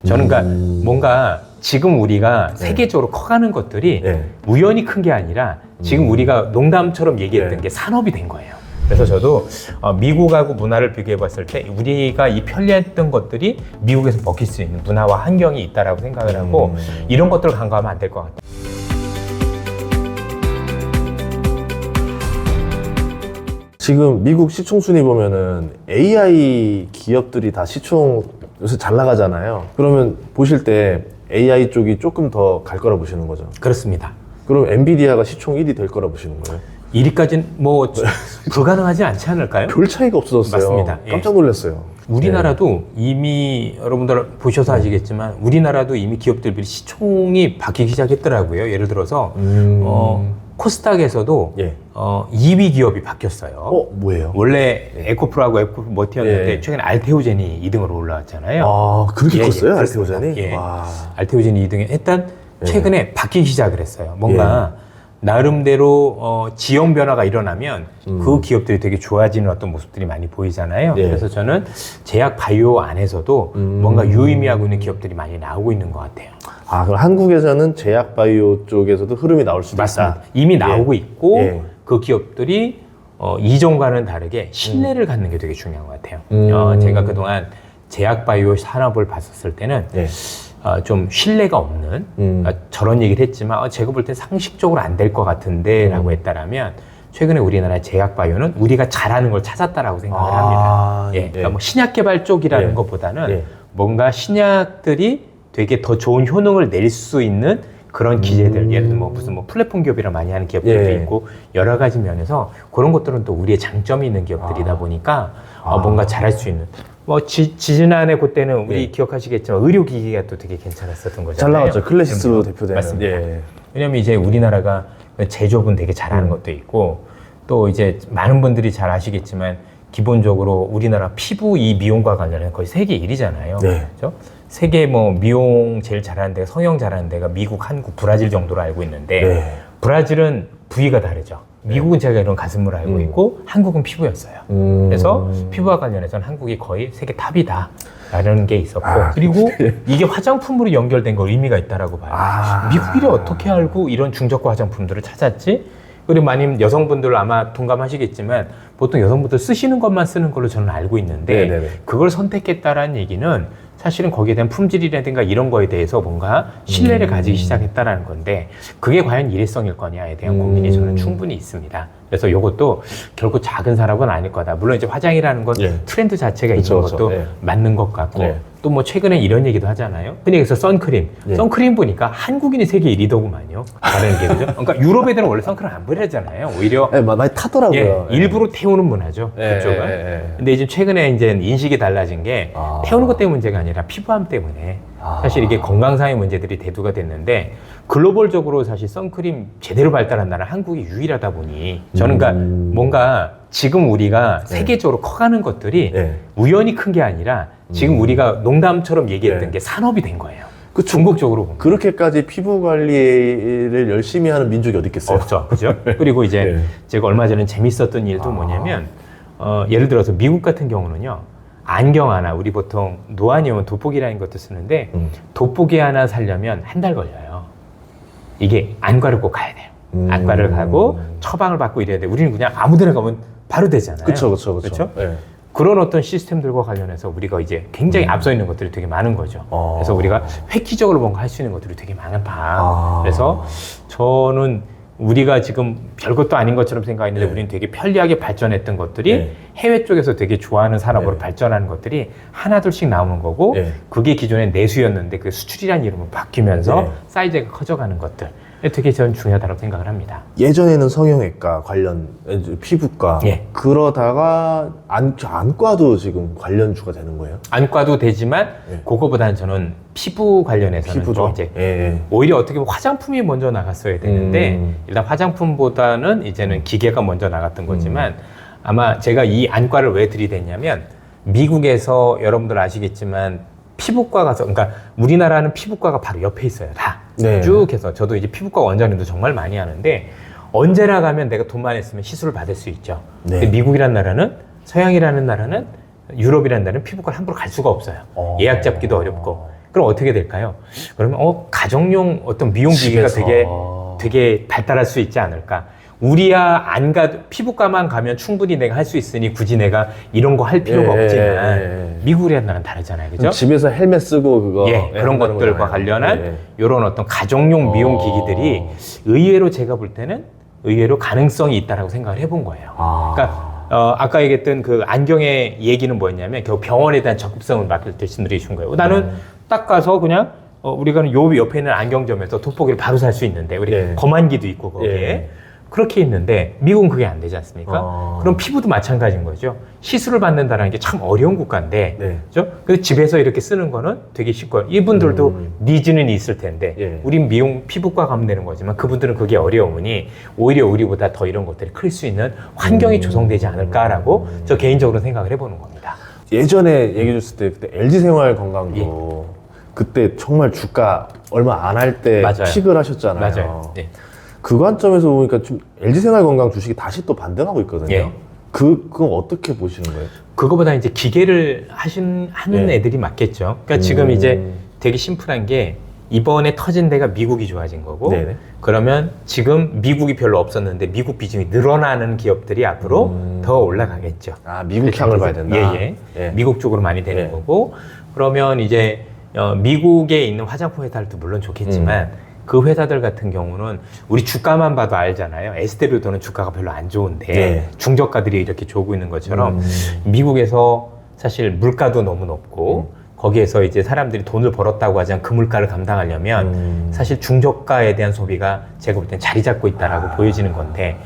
저는 그러니까 뭔가 지금 우리가 세계적으로 커가는 것들이 우연히 큰 게 아니라 지금 우리가 농담처럼 얘기했던 게 산업이 된 거예요. 그래서 저도 미국하고 문화를 비교해 봤을 때 우리가 이 편리했던 것들이 미국에서 먹힐 수 있는 문화와 환경이 있다라고 생각을 하고 이런 것들을 간과하면 안 될 것 같아요. 지금 미국 시총 순위 보면은 AI 기업들이 다 시총 요새 잘 나가잖아요. 그러면 보실 때 AI 쪽이 조금 더 갈 거라 보시는 거죠? 그렇습니다. 그럼 엔비디아가 시총 1위 될 거라 보시는 거예요? 1위까지는 뭐 불가능하지 않지 않을까요? 별 차이가 없어졌어요. 맞습니다. 깜짝 놀랐어요. 우리나라도 이미 여러분들 보셔서 아시겠지만 우리나라도 이미 기업들끼리 시총이 바뀌기 시작했더라고요. 예를 들어서 코스닥에서도 2위 기업이 바뀌었어요. 뭐예요? 원래 에코프로하고 에코머티였는데 최근에 알테오젠이 2등으로 올라왔잖아요. 아, 그렇게 컸어요? 그렇습니다. 알테오젠이? 알테오젠이 2등에 일단 최근에 바뀌기 시작을 했어요. 뭔가 나름대로 지형 변화가 일어나면 그 기업들이 되게 좋아지는 어떤 모습들이 많이 보이잖아요. 그래서 저는 제약 바이오 안에서도 뭔가 유의미하고 있는 기업들이 많이 나오고 있는 것 같아요. 아, 그럼 한국에서는 제약 바이오 쪽에서도 흐름이 나올 수도 맞습니다. 있다? 이미 나오고 있고 그 기업들이 이전과는 다르게 신뢰를 갖는 게 되게 중요한 것 같아요. 제가 그동안 제약 바이오 산업을 봤었을 때는 좀 신뢰가 없는 저런 얘기를 했지만 제가 볼 땐 상식적으로 안 될 것 같은데 라고 했다라면 최근에 우리나라 제약 바이오는 우리가 잘하는 걸 찾았다라고 생각을 합니다. 그러니까 뭐 신약 개발 쪽이라는 것보다는 뭔가 신약들이 되게 더 좋은 효능을 낼 수 있는 그런 기재들, 예를 들면 무슨 플랫폼 기업이라 많이 하는 기업들도 있고 여러 가지 면에서 그런 것들은 또 우리의 장점이 있는 기업들이다 보니까 뭔가 잘할 수 있는. 지난해 그때는 우리 기억하시겠지만 의료기기가 또 되게 괜찮았었던 거잖아요. 잘 나왔죠. 클래시스로 대표되는. 맞습니다. 왜냐면 이제 우리나라가 제조업은 되게 잘하는 것도 있고 또 이제 많은 분들이 잘 아시겠지만 기본적으로 우리나라 피부 이 미용과 관련해서 거의 세계 1위잖아요. 그렇죠? 세계 미용 제일 잘하는 데가 성형 잘하는 데가 미국, 한국, 브라질 정도로 알고 있는데 브라질은 부위가 다르죠. 미국은 제가 이런 가슴으로 알고 있고 한국은 피부였어요. 그래서 피부와 관련해서는 한국이 거의 세계 탑이다 라는 게 있었고 그리고 이게 화장품으로 연결된 거 의미가 있다라고 봐요. 미국인이 어떻게 알고 이런 중저가 화장품들을 찾았지? 그리고 많은 여성분들 아마 동감하시겠지만 보통 여성분들 쓰시는 것만 쓰는 걸로 저는 알고 있는데 그걸 선택했다라는 얘기는 사실은 거기에 대한 품질이라든가 이런 거에 대해서 뭔가 신뢰를 가지기 시작했다라는 건데 그게 과연 일회성일 거냐에 대한 고민이 저는 충분히 있습니다. 그래서 이것도 결국 작은 산업은 아닐 거다. 물론 이제 화장이라는 건 트렌드 자체가 있는 것도 맞는 것 같고 또 최근에 이런 얘기도 하잖아요. 흔히 그래서 선크림. 선크림 보니까 한국인이 세계 1위더구만요. 다른 게 그죠? 그러니까 유럽 애들은 원래 선크림 안 바르잖아요. 오히려 많이 타더라고요. 일부러 태우는 문화죠. 그쪽은. 근데 이제 최근에 이제 인식이 달라진 게 태우는 것 때문에 문제가 아니라 피부암 때문에 사실 이게 건강상의 문제들이 대두가 됐는데 글로벌적으로 사실 선크림 제대로 발달한 나라 한국이 유일하다 보니 저는 그러니까 뭔가 지금 우리가 세계적으로 커가는 것들이 우연히 큰 게 아니라 지금 우리가 농담처럼 얘기했던 게 산업이 된 거예요. 중국적으로 보면. 그렇게까지 피부 관리를 열심히 하는 민족이 어디 있겠어요? 없죠. 그죠? 그리고 이제 제가 얼마 전에 재밌었던 일도 뭐냐면 예를 들어서 미국 같은 경우는요. 안경 하나, 우리 보통 노안이면 돋보기라는 것도 쓰는데 돋보기 하나 사려면 한 달 걸려요. 이게 안과를 꼭 가야 돼요. 안과를 가고 처방을 받고 이래야 돼. 우리는 그냥 아무 데나 가면 바로 되잖아요. 그렇죠. 그런 어떤 시스템들과 관련해서 우리가 이제 굉장히 앞서 있는 것들이 되게 많은 거죠. 그래서 우리가 획기적으로 뭔가 할 수 있는 것들이 되게 많다. 그래서 저는 우리가 지금 별것도 아닌 것처럼 생각했는데 우리는 되게 편리하게 발전했던 것들이 해외 쪽에서 되게 좋아하는 산업으로 발전하는 것들이 하나둘씩 나오는 거고 그게 기존에 내수였는데 그 수출이라는 이름으로 바뀌면서 사이즈가 커져가는 것들 되게 저는 중요하다고 생각을 합니다. 예전에는 성형외과 관련 피부과 그러다가 안과도 지금 관련주가 되는 거예요? 안과도 되지만 그거보다는 저는 피부 관련해서는 좀 이제 오히려 어떻게 보면 화장품이 먼저 나갔어야 되는데 일단 화장품보다는 이제는 기계가 먼저 나갔던 거지만 아마 제가 이 안과를 왜 들이댔냐면 미국에서 여러분들 아시겠지만 피부과 가서 그러니까 우리나라는 피부과가 바로 옆에 있어요. 다 쭉 해서 저도 이제 피부과 원장님도 정말 많이 하는데 언제나 가면 내가 돈만 있으면 시술을 받을 수 있죠. 근데 미국이라는 나라는 서양이라는 나라는 유럽이라는 나라는 피부과를 함부로 갈 수가 없어요. 예약 잡기도 어렵고 그럼 어떻게 될까요? 그러면 가정용 어떤 미용기기가 되게 발달할 수 있지 않을까? 우리야 안 가, 피부과만 가면 충분히 내가 할 수 있으니 굳이 내가 이런 거 할 필요가 없지만 미국이라는 나라는 다르잖아요. 그죠? 집에서 헬멧 쓰고 그거 그런 것들과 관련한 이런 어떤 가정용 미용기기들이 의외로 제가 볼 때는 의외로 가능성이 있다라고 생각을 해본 거예요. 그러니까 아까 얘기했던 그 안경의 얘기는 뭐였냐면 결국 병원에 대한 적극성을 말씀드려 준 거예요. 나는 딱 가서 그냥 우리가 요 옆에 있는 안경점에서 돋보기를 바로 살 수 있는데 우리 검안기도 있고 거기에 그렇게 있는데 미국은 그게 안 되지 않습니까? 그럼 피부도 마찬가지인 거죠. 시술을 받는다는 게 참 어려운 국가인데, 그죠? 그래서 집에서 이렇게 쓰는 거는 되게 쉽고요. 이분들도 니즈는 있을 텐데, 우린 미용 피부과 가면 되는 거지만 그분들은 그게 어려우니 오히려 우리보다 더 이런 것들이 클 수 있는 환경이 조성되지 않을까라고 저 개인적으로 생각을 해보는 겁니다. 예전에 얘기해 줬을 때 그때 LG생활건강도 그때 정말 주가 얼마 안 할 때 픽을 하셨잖아요. 맞아요. 그 관점에서 보니까 좀 LG생활건강 주식이 다시 또 반등하고 있거든요. 그건 어떻게 보시는 거예요? 그거보다 이제 기계를 하는 애들이 맞겠죠. 그러니까 지금 이제 되게 심플한 게 이번에 터진 데가 미국이 좋아진 거고 그러면 지금 미국이 별로 없었는데 미국 비중이 늘어나는 기업들이 앞으로 더 올라가겠죠. 미국 향을 봐야 된다? 미국 쪽으로 많이 되는 거고 그러면 이제 미국에 있는 화장품 회사들도 물론 좋겠지만 그 회사들 같은 경우는 우리 주가만 봐도 알잖아요. 에스테르도는 주가가 별로 안 좋은데 중저가들이 이렇게 좋고 있는 것처럼 미국에서 사실 물가도 너무 높고 거기에서 이제 사람들이 돈을 벌었다고 하지만 그 물가를 감당하려면 사실 중저가에 대한 소비가 제가 볼 땐 자리 잡고 있다라고 보여지는 건데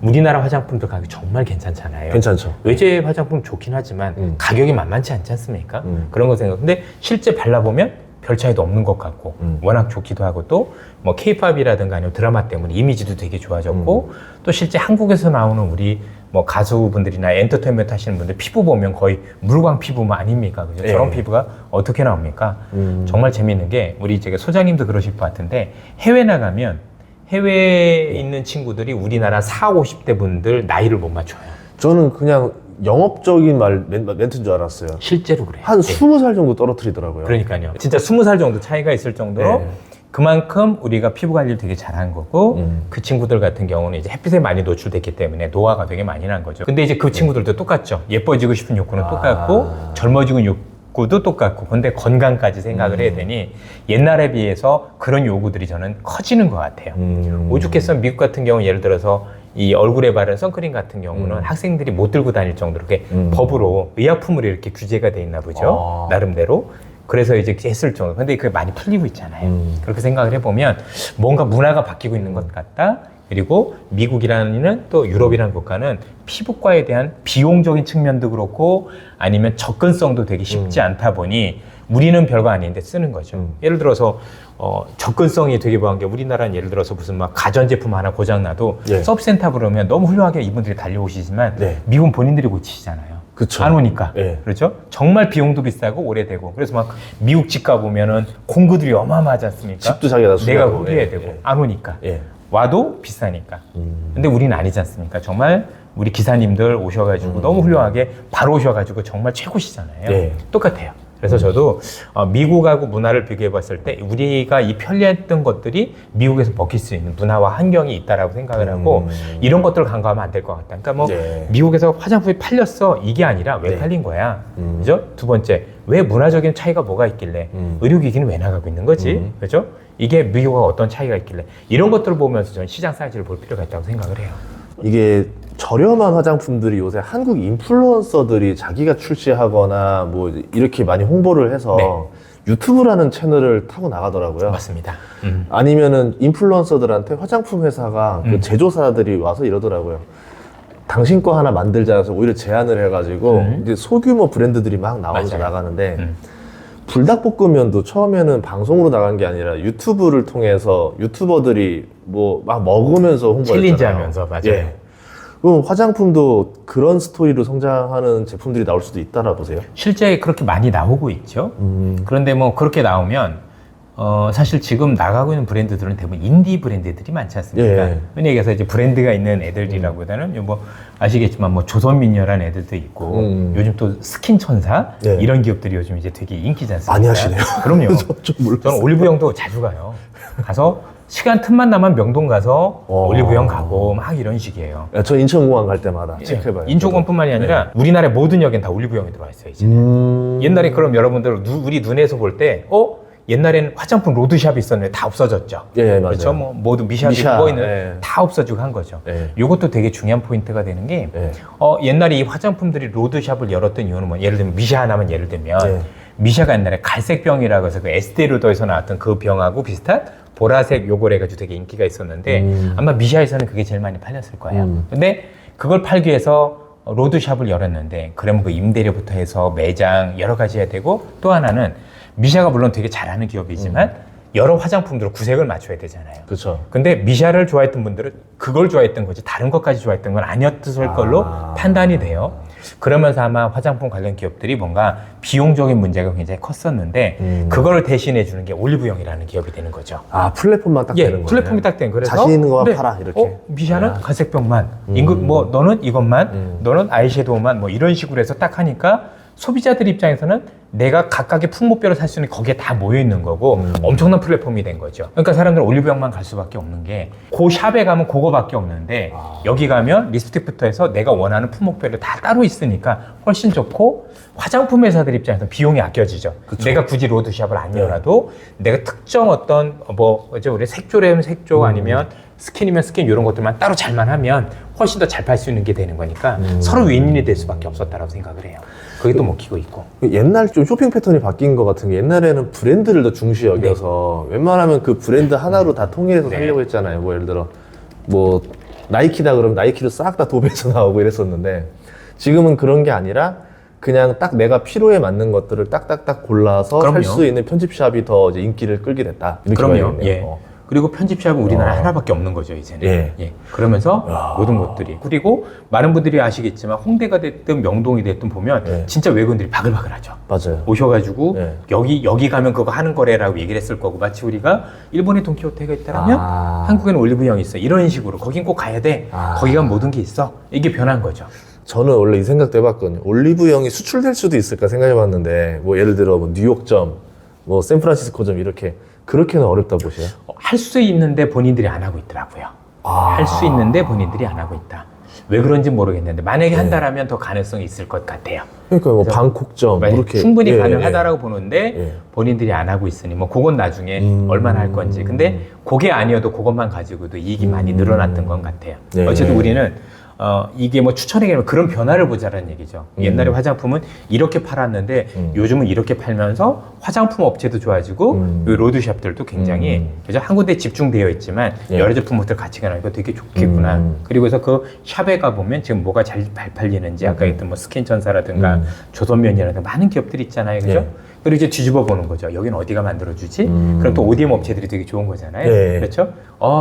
우리나라 화장품들 가격이 정말 괜찮잖아요. 괜찮죠. 외제 화장품 좋긴 하지만 가격이 만만치 않지 않습니까? 그런 거 생각. 근데 실제 발라보면 별 차이도 없는 것 같고 워낙 좋기도 하고 또 뭐 K-팝이라든가 아니면 드라마 때문에 이미지도 되게 좋아졌고 또 실제 한국에서 나오는 우리 뭐 가수분들이나 엔터테인먼트 하시는 분들 피부 보면 거의 물광 피부만 아닙니까? 그죠? 저런 피부가 어떻게 나옵니까? 정말 재밌는 게 우리 제가 소장님도 그러실 것 같은데 해외 나가면 해외에 있는 친구들이 우리나라 40, 50대 분들 나이를 못 맞춰요. 저는 그냥 영업적인 멘트인 줄 알았어요. 실제로 그래요. 한 20살 정도 떨어뜨리더라고요. 그러니까요. 진짜 20살 정도 차이가 있을 정도로 그만큼 우리가 피부 관리를 되게 잘한 거고 그 친구들 같은 경우는 이제 햇빛에 많이 노출됐기 때문에 노화가 되게 많이 난 거죠. 근데 이제 그 친구들도 똑같죠. 예뻐지고 싶은 욕구는 똑같고 젊어지고 욕구도 똑같고 근데 건강까지 생각을 해야 되니 옛날에 비해서 그런 요구들이 저는 커지는 것 같아요. 오죽해서 미국 같은 경우 예를 들어서 이 얼굴에 바른 선크림 같은 경우는 학생들이 못 들고 다닐 정도로 이렇게 법으로 의약품으로 이렇게 규제가 돼 있나 보죠. 나름대로. 그래서 이제 했을 정도. 근데 그게 많이 풀리고 있잖아요. 그렇게 생각을 해보면 뭔가 문화가 바뀌고 있는 것 같다. 그리고 미국이라는 또 유럽이라는 국가는 피부과에 대한 비용적인 측면도 그렇고 아니면 접근성도 되게 쉽지 않다 보니 우리는 별거 아닌데 쓰는 거죠. 예를 들어서 접근성이 되게 뭐한 게 우리나라는 예를 들어서 무슨 막 가전제품 하나 고장나도 서비스센터 부르면 너무 훌륭하게 이분들이 달려오시지만 미국은 본인들이 고치시잖아요. 그쵸. 안 오니까. 그렇죠? 정말 비용도 비싸고 오래되고. 그래서 막 미국 집 가보면은 공구들이 어마어마하지 않습니까? 집도 자기가 다 내가 수리하고. 후리해야 되고. 안 오니까. 와도 비싸니까. 근데 우리는 아니지 않습니까? 정말 우리 기사님들 오셔가지고 너무 훌륭하게 바로 오셔가지고 정말 최고시잖아요. 똑같아요. 그래서 저도 미국하고 문화를 비교해 봤을 때 우리가 이 편리했던 것들이 미국에서 먹힐 수 있는 문화와 환경이 있다라고 생각을 하고 이런 것들을 간과하면 안 될 것 같다. 그러니까 뭐 미국에서 화장품이 팔렸어 이게 아니라 왜 팔린 거야? 그죠? 두 번째 왜 문화적인 차이가 뭐가 있길래 의료기기는 왜 나가고 있는 거지? 그죠? 이게 미국과 어떤 차이가 있길래 이런 것들을 보면서 저는 시장 사이즈를 볼 필요가 있다고 생각을 해요. 이게 저렴한 화장품들이 요새 한국 인플루언서들이 자기가 출시하거나 뭐 이렇게 많이 홍보를 해서 유튜브라는 채널을 타고 나가더라고요. 맞습니다. 아니면은 인플루언서들한테 화장품 회사가 그 제조사들이 와서 이러더라고요. 당신 거 하나 만들자 해서 오히려 제안을 해가지고 이제 소규모 브랜드들이 막 나오면서 나가는데 불닭볶음면도 처음에는 방송으로 나간 게 아니라 유튜브를 통해서 유튜버들이 뭐 막 먹으면서 홍보했잖아요. 챌린지 하면서 맞아요. 그럼 화장품도 그런 스토리로 성장하는 제품들이 나올 수도 있다라 보세요? 실제 그렇게 많이 나오고 있죠. 그런데 뭐 그렇게 나오면 사실 지금 나가고 있는 브랜드들은 대부분 인디 브랜드들이 많지 않습니까? 예. 흔히 얘기해서 이제 브랜드가 있는 애들이라기보다는 뭐 아시겠지만 뭐 조선민요라는 애들도 있고 요즘 또 스킨천사 예. 이런 기업들이 요즘 이제 되게 인기지 않습니까? 많이 하시네요. 그럼요. 좀 몰랐어요. 저는 올리브영도 자주 가요. 가서 시간 틈만 나면 명동 가서 올리브영 가고 막 이런 식이에요. 야, 저 인천공항 갈 때마다 예. 체크해봐요. 인천공항뿐만이 아니라 우리나라의 모든 역엔 다 올리브영이 들어와 있어요. 이제. 옛날에 그럼 여러분들 우리 눈에서 볼 때 옛날에는 화장품 로드샵이 있었는데 다 없어졌죠. 예, 맞아요. 그렇죠. 뭐 모든 미샤 미샤, 보이는 예. 다 없어지고 한 거죠. 예. 이것도 되게 중요한 포인트가 되는 게 예. 옛날에 이 화장품들이 로드샵을 열었던 이유는 뭐 예를 들면 미샤 하나만 예를 들면 예. 미샤가 옛날에 갈색병이라고 해서 그 에스테르더에서 나왔던 그 병하고 비슷한 보라색 요걸 해가지고 되게 인기가 있었는데 아마 미샤에서는 그게 제일 많이 팔렸을 거예요. 근데 그걸 팔기 위해서 로드샵을 열었는데 그러면 그 임대료부터 해서 매장 여러 가지 해야 되고 또 하나는 미샤가 물론 되게 잘하는 기업이지만 여러 화장품들로 구색을 맞춰야 되잖아요. 그렇죠. 근데 미샤를 좋아했던 분들은 그걸 좋아했던 거지 다른 것까지 좋아했던 건 아니었을 걸로 판단이 돼요. 그러면서 아마 화장품 관련 기업들이 뭔가 비용적인 문제가 굉장히 컸었는데 그걸 대신해 주는 게 올리브영이라는 기업이 되는 거죠. 아, 플랫폼만 딱 되는 거예요. 플랫폼이 딱 된. 그래서 자신 있는 거만 근데, 팔아 이렇게. 미샤는 갈색병만, 뭐 너는 이것만, 너는 아이섀도우만 뭐 이런 식으로 해서 딱 하니까 소비자들 입장에서는 내가 각각의 품목별로 살 수 있는 거기에 다 모여 있는 거고 엄청난 플랫폼이 된 거죠. 그러니까 사람들은 올리브영만 갈 수밖에 없는 게 그 샵에 가면 그거밖에 없는데 여기 가면 립스틱부터 해서 내가 원하는 품목별로 다 따로 있으니까 훨씬 좋고 화장품 회사들 입장에서는 비용이 아껴지죠. 내가 굳이 로드샵을 안 열어도 내가 특정 어떤 우리 색조라면 색조 아니면 스킨이면 스킨 이런 것들만 따로 잘만 하면 훨씬 더 잘 팔 수 있는 게 되는 거니까 서로 윈윈이 될 수밖에 없었다라고 생각을 해요. 그게 또 먹히고 있고. 옛날 좀 쇼핑 패턴이 바뀐 것 같은 게 옛날에는 브랜드를 더 중시 여겨서 웬만하면 그 브랜드 하나로 다 통일해서 살려고 했잖아요. 뭐 예를 들어 뭐 나이키다 그러면 나이키로 싹 다 도배해서 나오고 이랬었는데 지금은 그런 게 아니라 그냥 딱 내가 필요에 맞는 것들을 딱딱딱 골라서 살 수 있는 편집샵이 더 이제 인기를 끌게 됐다. 이렇게 그럼요. 봐야겠네요. 예. 그리고 편집샵은 우리나라에 하나밖에 없는 거죠, 이제는. 예. 그러면서 모든 것들이. 그리고 많은 분들이 아시겠지만 홍대가 됐든 명동이 됐든 보면 진짜 외국인들이 바글바글하죠. 맞아요. 오셔가지고 예. 여기 가면 그거 하는 거래라고 얘기를 했을 거고 마치 우리가 일본에 돈키호테가 있다면 한국에는 올리브영이 있어. 이런 식으로. 거긴 꼭 가야 돼. 거기 가면 모든 게 있어. 이게 변한 거죠. 저는 원래 이 생각도 해봤거든요. 올리브영이 수출될 수도 있을까 생각해봤는데 뭐 예를 들어 뭐 뉴욕점, 뭐 샌프란시스코점 이렇게 그렇게는 어렵다 보세요. 할 수 있는데 본인들이 안 하고 있더라고요. 할 수 있는데 본인들이 안 하고 있다. 왜 그런지 모르겠는데 만약에 한다라면 더 가능성이 있을 것 같아요. 그러니까 뭐 방콕점 이렇게 충분히 가능하다라고 보는데 예. 본인들이 안 하고 있으니 뭐 그건 나중에 얼마나 할 건지. 근데 그게 아니어도 그것만 가지고도 이익이 많이 늘어났던 것 같아요. 예. 어쨌든 우리는 이게 뭐 추천하기는 그런 변화를 보자라는 얘기죠. 옛날에 화장품은 이렇게 팔았는데 요즘은 이렇게 팔면서 화장품 업체도 좋아지고 이 로드샵들도 굉장히 그죠? 한 군데 집중되어 있지만 여러 제품들 같이 가는 거 되게 좋겠구나. 그리고 해서 그 샵에 가보면 지금 뭐가 잘 팔리는지 아까 했던 뭐 스킨천사라든가 조선면이라든가 많은 기업들이 있잖아요. 그죠? 그리고 이제 뒤집어 보는 거죠. 여기는 어디가 만들어주지? 그럼 또 ODM 업체들이 되게 좋은 거잖아요. 네. 그렇죠?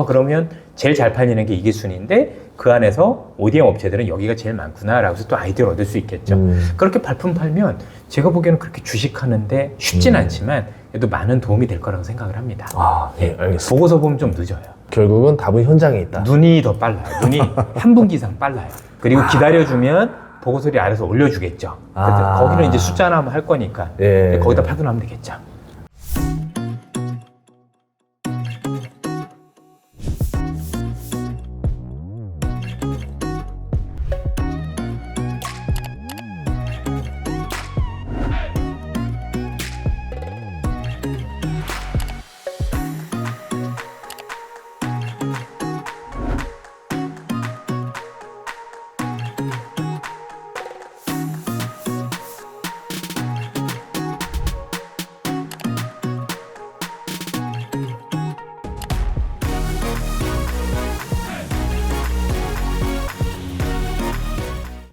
그러면 제일 잘 팔리는 게 이게 순위인데 그 안에서 ODM 업체들은 여기가 제일 많구나라고 해서 또 아이디어를 얻을 수 있겠죠. 그렇게 발품 팔면 제가 보기에는 그렇게 주식하는데 쉽진 않지만 그래도 많은 도움이 될 거라고 생각을 합니다. 예, 알겠습니다. 보고서 보면 좀 늦어요. 결국은 답은 현장에 있다. 눈이 더 빨라요. 눈이 한 분기 이상 빨라요. 그리고 기다려주면 보고서를 알아서 올려주겠죠. 거기는 이제 숫자나 할 거니까 예. 거기다 팔고 나면 되겠죠.